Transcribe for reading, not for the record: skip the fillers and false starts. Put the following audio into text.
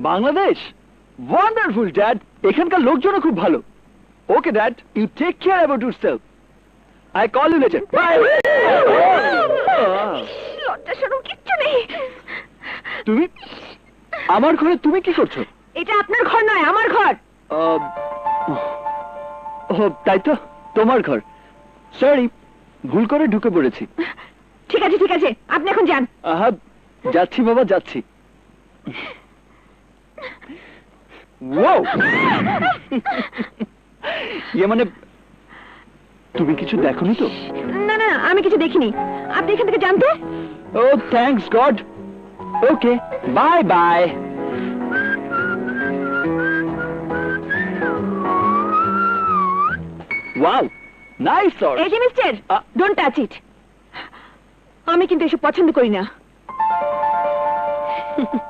Bangladesh? Wonderful dad, এখানকার লোকজনও খুব ভালো। Okay dad, you take care about yourself. I call you later. Bye. লজ্জা শরম কিচ্ছু নেই। তুমি আমার ঘরে তুমি কি করছো? এটা আপনার ঘর নয়, আমার ঘর। ও তাই তো, তোমার ঘর। সরি, ভুল করে ঢুকে পড়েছি। ঠিক আছে ঠিক আছে, আপনি এখন যান। আহা, যাচ্ছি বাবা, যাচ্ছি। ওয়াও! ইয়ে মানে, তুমি কিছু দেখোনি তো? না না, আমি কিছু দেখিনি। আপনি এখান থেকে যান তো। Oh thanks god. Okay, bye bye. Wow, nice shot. এই যে মিস্টার, ডোন্ট টাচ ইট। আমি কিন্তু এসব পছন্দ করি না।